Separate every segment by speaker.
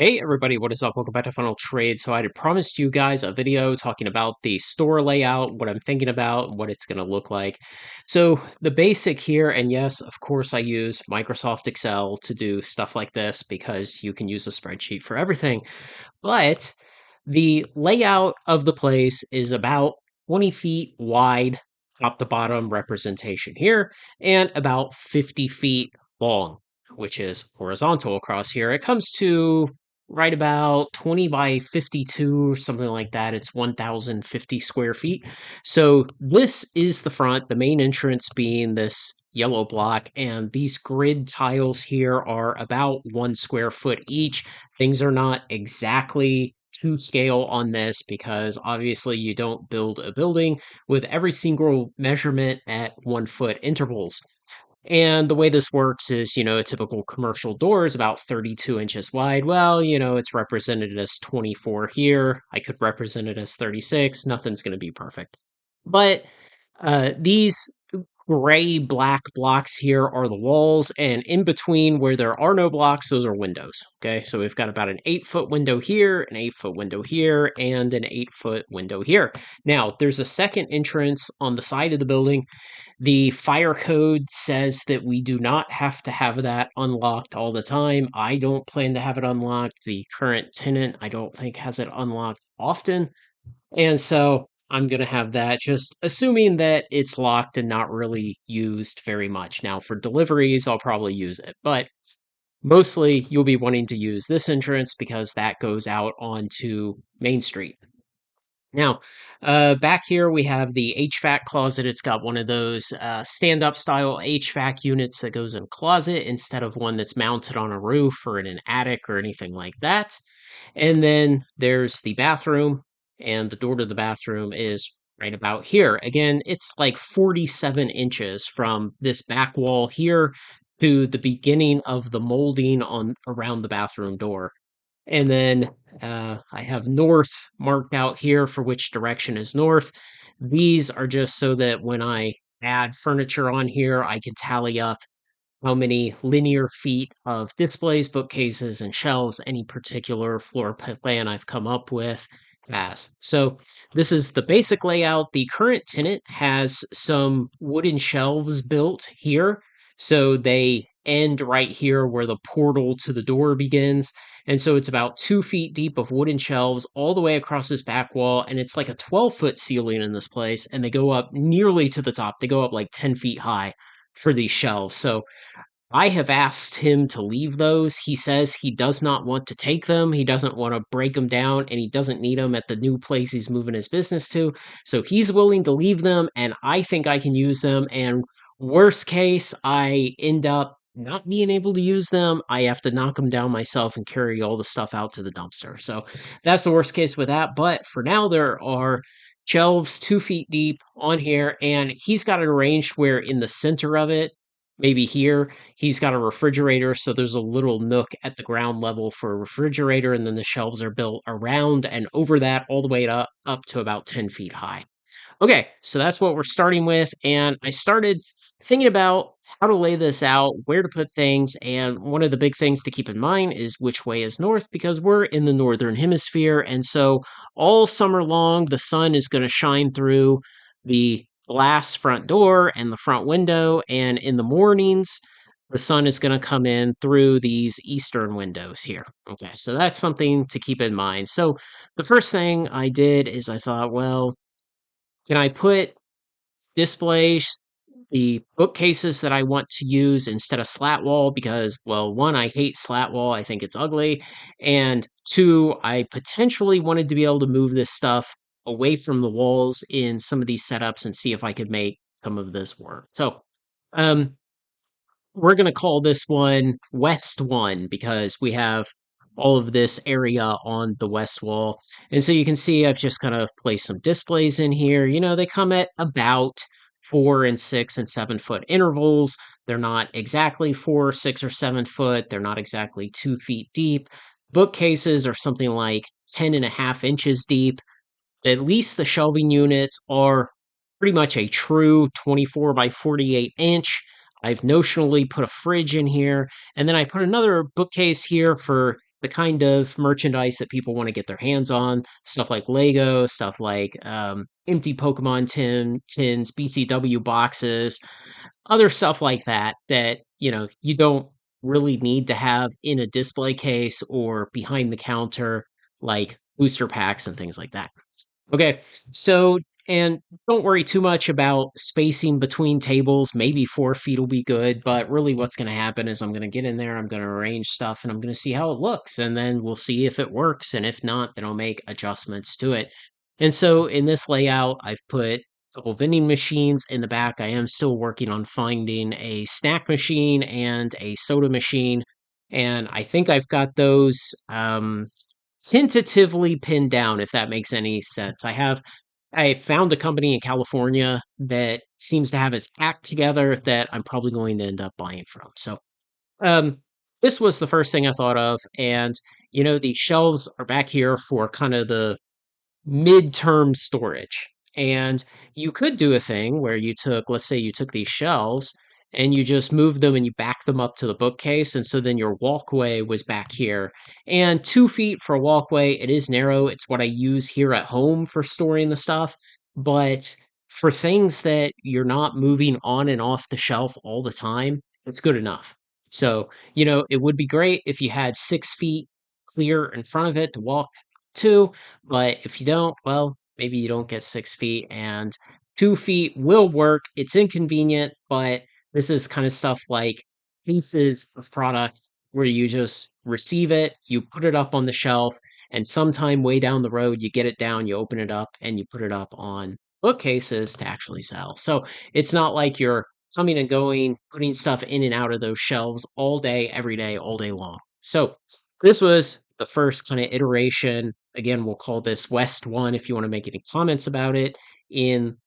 Speaker 1: Hey everybody, what is up? Welcome back to Funnel Trade. So I had promised you guys a video talking about the store layout, what I'm thinking about, what it's going to look like. So the basic here, and yes, of course I use Microsoft Excel to do stuff like this because you can use a spreadsheet for everything. But the layout of the place is about 20 feet wide, top to bottom representation here, and about 50 feet long, which is horizontal across here. It comes to right about 20 by 52 or something like that. It's 1,050 square feet. So this is the front, the main entrance being this yellow block, and these grid tiles here are about 1 square foot each. Things are not exactly to scale on this because obviously you don't build a building with every single measurement at 1 foot intervals. And the way this works is, a typical commercial door is about 32 inches wide. Well, it's represented as 24 here. I could represent it as 36. Nothing's going to be perfect. But these gray black blocks here are the walls, and in between where there are no blocks, those are windows. Okay, so we've got about an 8 foot window here, an 8 foot window here, and an 8 foot window here. Now, there's a second entrance on the side of the building. The fire code says that we do not have to have that unlocked all the time. I don't plan to have it unlocked. The current tenant, I don't think, has it unlocked often. And so I'm going to have that, just assuming that it's locked and not really used very much. Now, for deliveries, I'll probably use it, but mostly you'll be wanting to use this entrance because that goes out onto Main Street. Now, back here we have the HVAC closet. It's got one of those stand-up style HVAC units that goes in a closet instead of one that's mounted on a roof or in an attic or anything like that. And then there's the bathroom, and the door to the bathroom is right about here. Again, it's like 47 inches from this back wall here to the beginning of the molding on around the bathroom door. And then I have north marked out here for which direction is north. These are just so that when I add furniture on here, I can tally up how many linear feet of displays, bookcases, and shelves any particular floor plan I've come up with has. So this is the basic layout. The current tenant has some wooden shelves built here. So they end right here where the portal to the door begins. And so it's about 2 feet deep of wooden shelves all the way across this back wall. And it's like a 12-foot ceiling in this place. And they go up nearly to the top. They go up like 10 feet high for these shelves. So I have asked him to leave those. He says he does not want to take them. He doesn't want to break them down, and he doesn't need them at the new place he's moving his business to. So he's willing to leave them, and I think I can use them. And worst case, I end up not being able to use them. I have to knock them down myself and carry all the stuff out to the dumpster. So that's the worst case with that. But for now, there are shelves 2 feet deep on here, and he's got it arranged where in the center of it, maybe here, he's got a refrigerator, so there's a little nook at the ground level for a refrigerator, and then the shelves are built around and over that all the way up to about 10 feet high. Okay, so that's what we're starting with, and I started thinking about how to lay this out, where to put things, and one of the big things to keep in mind is which way is north because we're in the northern hemisphere, and so all summer long the sun is going to shine through the glass front door and the front window, and in the mornings the sun is going to come in through these eastern windows here. Okay, so that's something to keep in mind. So the first thing I did is I thought, well, can I put displays, the bookcases that I want to use instead of slat wall because, well, one, I hate slat wall. I think it's ugly. And two, I potentially wanted to be able to move this stuff away from the walls in some of these setups and see if I could make some of this work. So, um, we're going to call this one West 1 because we have all of this area on the west wall. And so you can see I've just kind of placed some displays in here. They come at about 4 and 6 and 7 foot intervals. They're not exactly 4, 6 or 7 foot. They're not exactly 2 feet deep. Bookcases are something like 10.5 inches deep. At least the shelving units are pretty much a true 24 by 48 inch. I've notionally put a fridge in here, and then I put another bookcase here for the kind of merchandise that people want to get their hands on, stuff like Lego, stuff like empty Pokemon tins, BCW boxes, other stuff like that that, you don't really need to have in a display case or behind the counter, like booster packs and things like that. Okay, so and don't worry too much about spacing between tables. Maybe 4 feet will be good, but really what's going to happen is I'm going to get in there, I'm going to arrange stuff, and I'm going to see how it looks, and then we'll see if it works. And if not, then I'll make adjustments to it. And so in this layout, I've put a couple vending machines in the back. I am still working on finding a snack machine and a soda machine. And I think I've got those tentatively pinned down, if that makes any sense. I found a company in California that seems to have its act together that I'm probably going to end up buying from. So um this was the first thing I thought of. And these shelves are back here for kind of the midterm storage. And you could do a thing where let's say you took these shelves and you just moved them and you back them up to the bookcase. And so then your walkway was back here. And 2 feet for a walkway, it is narrow. It's what I use here at home for storing the stuff. But for things that you're not moving on and off the shelf all the time, it's good enough. So, it would be great if you had 6 feet clear in front of it to walk to, but if you don't, well, maybe you don't get 6 feet, and 2 feet will work. It's inconvenient, but this is kind of stuff like pieces of product where you just receive it, you put it up on the shelf, and sometime way down the road, you get it down, you open it up, and you put it up on bookcases to actually sell. So it's not like you're coming and going, putting stuff in and out of those shelves all day, every day, all day long. So this was the first kind of iteration. Again, we'll call this West 1 if you want to make any comments about it in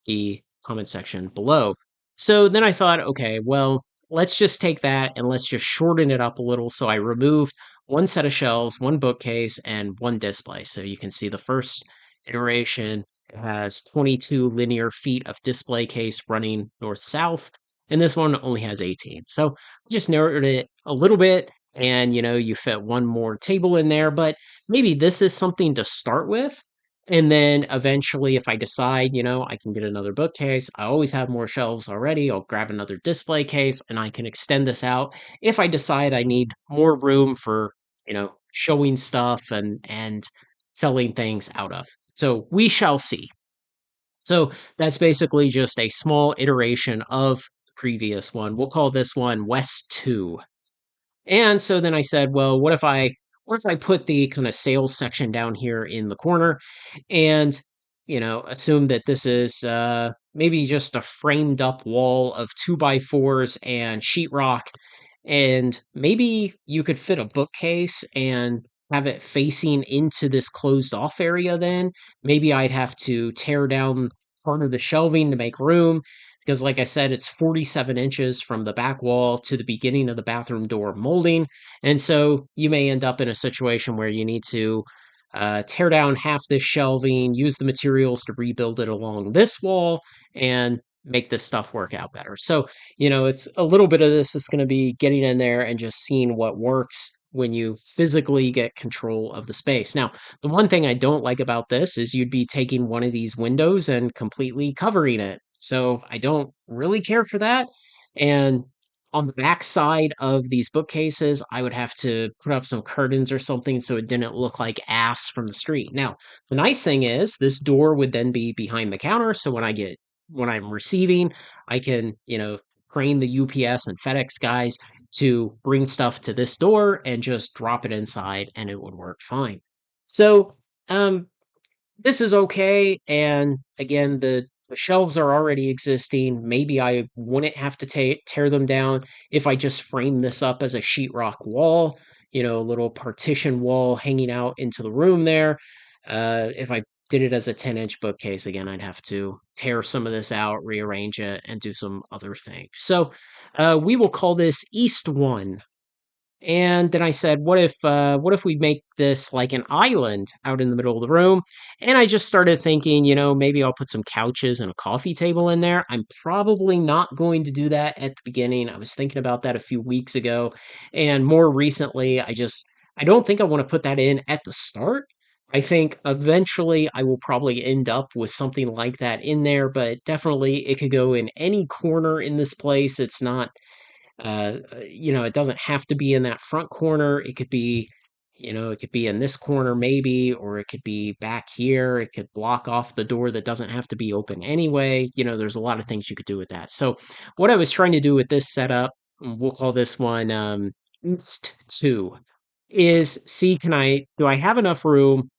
Speaker 1: the comment section below. So then I thought, okay, well, let's just take that and let's just shorten it up a little. So I removed one set of shelves, one bookcase, and one display. So you can see the first iteration has 22 linear feet of display case running north-south, and this one only has 18. So I just narrowed it a little bit, and you fit one more table in there, but maybe this is something to start with. And then eventually, if I decide, I can get another bookcase, I always have more shelves already. I'll grab another display case and I can extend this out if I decide I need more room for, showing stuff and selling things out of. So we shall see. So that's basically just a small iteration of the previous one. We'll call this one West 2. And so then I said, well, what if I put the kind of sales section down here in the corner and, assume that this is maybe just a framed up wall of 2x4s and sheetrock. And maybe you could fit a bookcase and have it facing into this closed off area then. Maybe I'd have to tear down part of the shelving to make room because like I said, it's 47 inches from the back wall to the beginning of the bathroom door molding. And so you may end up in a situation where you need to tear down half this shelving, use the materials to rebuild it along this wall, and make this stuff work out better. So, it's a little bit of this is going to be getting in there and just seeing what works when you physically get control of the space. Now, the one thing I don't like about this is you'd be taking one of these windows and completely covering it. So I don't really care for that. And on the back side of these bookcases, I would have to put up some curtains or something so it didn't look like ass from the street. Now, the nice thing is this door would then be behind the counter. So when I'm receiving, I can, train the UPS and FedEx guys to bring stuff to this door and just drop it inside and it would work fine. So, um, this is okay. And again, the shelves are already existing. Maybe I wouldn't have to tear them down if I just frame this up as a sheetrock wall, a little partition wall hanging out into the room there. If I did it as a 10-inch bookcase, again, I'd have to tear some of this out, rearrange it, and do some other things. So we will call this East 1. And then I said, what if we make this like an island out in the middle of the room? And I just started thinking, maybe I'll put some couches and a coffee table in there. I'm probably not going to do that at the beginning. I was thinking about that a few weeks ago. And more recently, I don't think I want to put that in at the start. I think eventually I will probably end up with something like that in there, but definitely it could go in any corner in this place. It's not it doesn't have to be in that front corner. It could be, it could be in this corner maybe, or it could be back here. It could block off the door that doesn't have to be open anyway. There's a lot of things you could do with that. So, what I was trying to do with this setup, we'll call this one East 2, is see, do I have enough room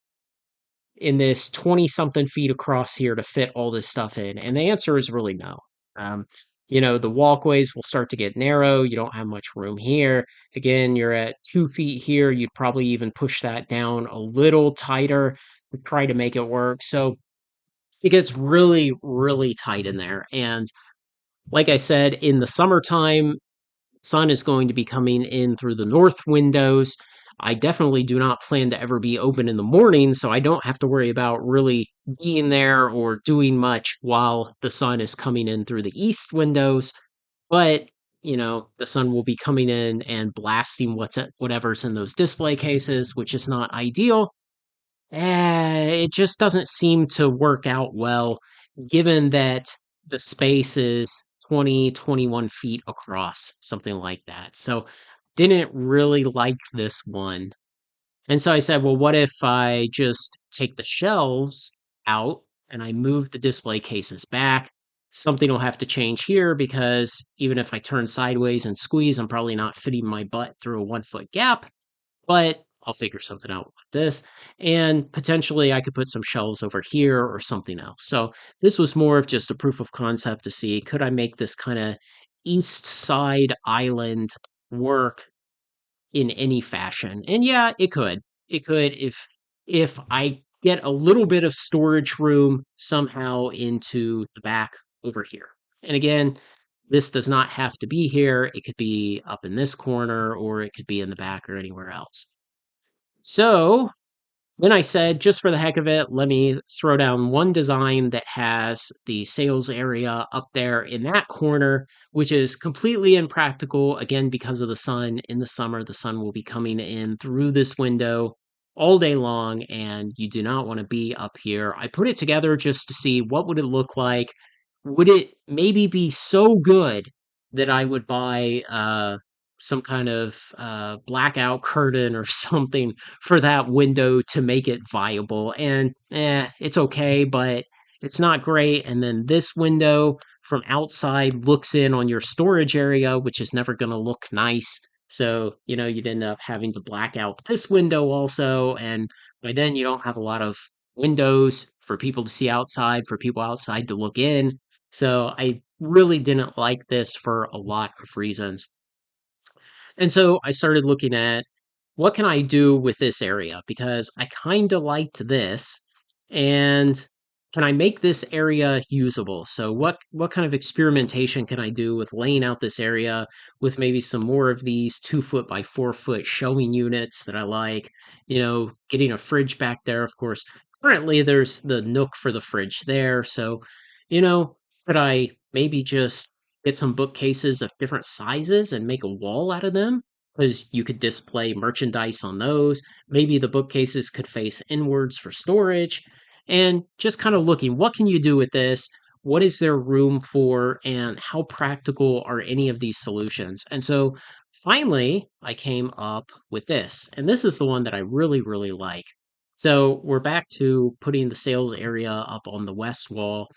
Speaker 1: in this 20 something feet across here to fit all this stuff in? And the answer is really no. Um, the walkways will start to get narrow. You don't have much room here. Again, you're at 2 feet here. You'd probably even push that down a little tighter to try to make it work. So it gets really, really tight in there. And like I said, in the summertime, sun is going to be coming in through the north windows. I definitely do not plan to ever be open in the morning, so I don't have to worry about really being there or doing much while the sun is coming in through the east windows. But, the sun will be coming in and blasting whatever's in those display cases, which is not ideal. It just doesn't seem to work out well, given that the space is 20, 21 feet across, something like that. So, didn't really like this one. And so I said, well, what if I just take the shelves out and I move the display cases back? Something will have to change here because even if I turn sideways and squeeze, I'm probably not fitting my butt through a 1 foot gap, but I'll figure something out with this. And potentially I could put some shelves over here or something else. So this was more of just a proof of concept to see, could I make this kind of east side island work in any fashion? And yeah, it could. It could if I get a little bit of storage room somehow into the back over here. And again, this does not have to be here. It could be up in this corner or it could be in the back or anywhere else. So then I said, just for the heck of it, let me throw down one design that has the sales area up there in that corner, which is completely impractical. Again, because of the sun. In the summer, the sun will be coming in through this window all day long, and you do not want to be up here. I put it together just to see what would it look like. Would it maybe be so good that I would buy some kind of blackout curtain or something for that window to make it viable? And it's okay, but it's not great. And then this window from outside looks in on your storage area, which is never going to look nice. So, you'd end up having to black out this window also. And by then, you don't have a lot of windows for people to see outside, for people outside to look in. So I really didn't like this for a lot of reasons. And so I started looking at what can I do with this area because I kind of liked this, and can I make this area usable? So what kind of experimentation can I do with laying out this area with maybe some more of these 2 foot by 4 foot shelving units that I like, getting a fridge back there, of course. Currently there's the nook for the fridge there, so you know, could I maybe just get some bookcases of different sizes and make a wall out of them? Because you could display merchandise on those. Maybe the bookcases could face inwards for storage. And just kind of looking, what can you do with this? What is there room for? And how practical are any of these solutions? And so finally, I came up with this. And this is the one that I really, really like. So we're back to putting the sales area up on the west wall.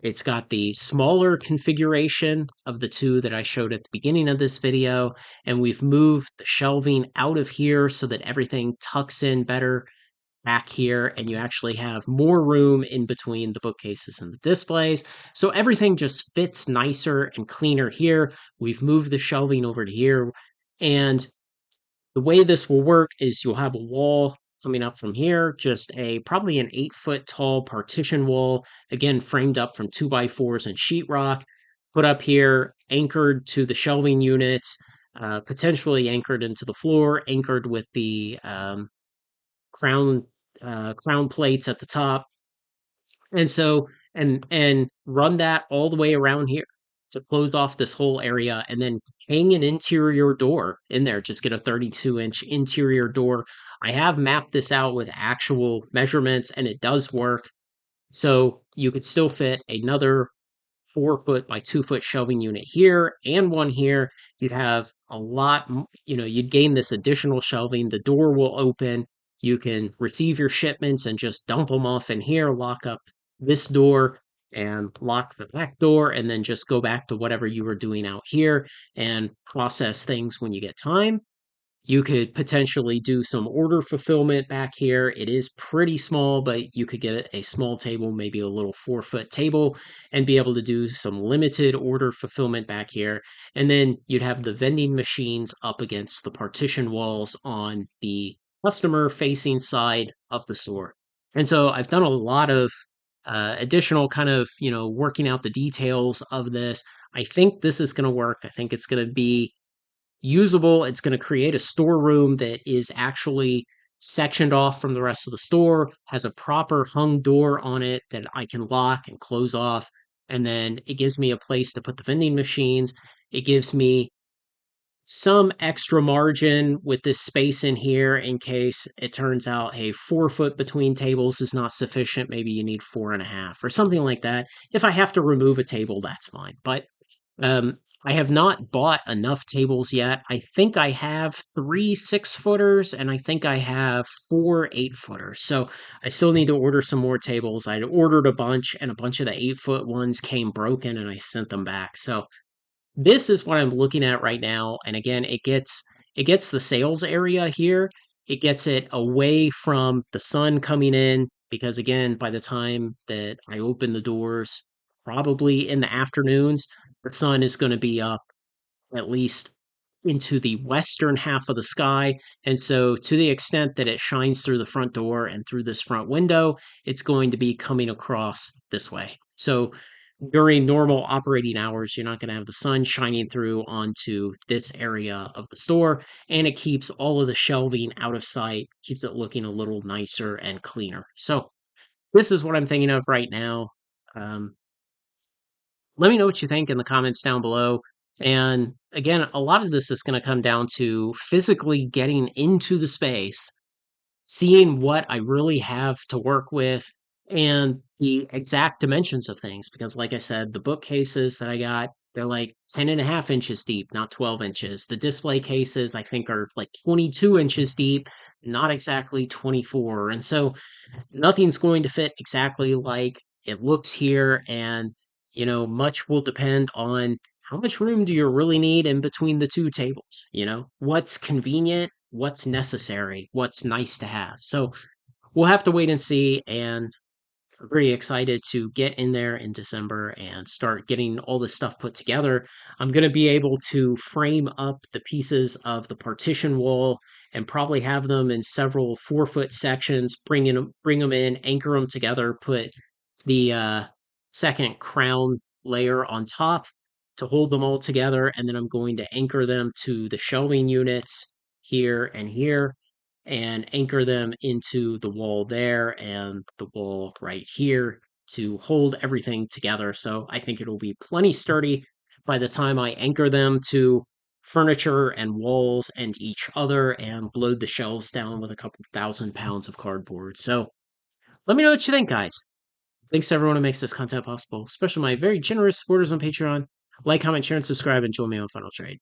Speaker 1: It's got the smaller configuration of the two that I showed at the beginning of this video, and we've moved the shelving out of here so that everything tucks in better back here, and you actually have more room in between the bookcases and the displays. So everything just fits nicer and cleaner here. We've moved the shelving over to here, and the way this will work is you'll have a wall coming up from here, just probably an 8 foot tall partition wall, again framed up from 2x4s and sheetrock, put up here, anchored to the shelving units, potentially anchored into the floor, anchored with the crown crown plates at the top, and so and run that all the way around here to close off this whole area and then hang an interior door in there. Just get a 32-inch interior door. I have mapped this out with actual measurements and it does work. So you could still fit another 4 foot by 2 foot shelving unit here and one here. You'd have a lot, you'd gain this additional shelving. The door will open. You can receive your shipments and just dump them off in here, lock up this door and lock the back door, and then just go back to whatever you were doing out here and process things when you get time. You could potentially do some order fulfillment back here. It is pretty small, but you could get a small table, maybe a little 4 foot table, and be able to do some limited order fulfillment back here. And then you'd have the vending machines up against the partition walls on the customer facing side of the store. And so I've done a lot of additional kind of, working out the details of this. I think this is going to work. I think it's going to be usable. It's going to create a storeroom that is actually sectioned off from the rest of the store, has a proper hung door on it that I can lock and close off. And then it gives me a place to put the vending machines. It gives me some extra margin with this space in here in case it turns out, hey, 4 foot between tables is not sufficient. Maybe you need 4.5 or something like that. If I have to remove a table, that's fine. But I have not bought enough tables yet. I think I have 3 6 footers and I think I have 4 8 footers. So I still need to order some more tables. I'd ordered a bunch and a bunch of the 8 foot ones came broken and I sent them back. So this is what I'm looking at right now. And again, it gets the sales area here. It gets it away from the sun coming in because again, by the time that I open the doors, probably in the afternoons, the sun is going to be up at least into the western half of the sky. And so, to the extent that it shines through the front door and through this front window, it's going to be coming across this way. So, during normal operating hours, you're not going to have the sun shining through onto this area of the store. And it keeps all of the shelving out of sight, keeps it looking a little nicer and cleaner. So, this is what I'm thinking of right now. Um, let me know what you think in the comments down below. And again, a lot of this is going to come down to physically getting into the space, seeing what I really have to work with, and the exact dimensions of things. Because, like I said, the bookcases that I got, they're like 10.5 inches deep, not 12 inches. The display cases, I think, are like 22 inches deep, not exactly 24. And so nothing's going to fit exactly like it looks here. And, much will depend on how much room do you really need in between the two tables? What's convenient, what's necessary, what's nice to have. So we'll have to wait and see. And I'm very excited to get in there in December and start getting all this stuff put together. I'm going to be able to frame up the pieces of the partition wall and probably have them in several 4 foot sections, bring them in, anchor them together, put the second crown layer on top to hold them all together. And then I'm going to anchor them to the shelving units here and here and anchor them into the wall there and the wall right here to hold everything together. So I think it'll be plenty sturdy by the time I anchor them to furniture and walls and each other and load the shelves down with a couple 1,000 pounds of cardboard. So let me know what you think, guys. Thanks to everyone who makes this content possible, especially my very generous supporters on Patreon. Like, comment, share, and subscribe, and join me on Final Trade.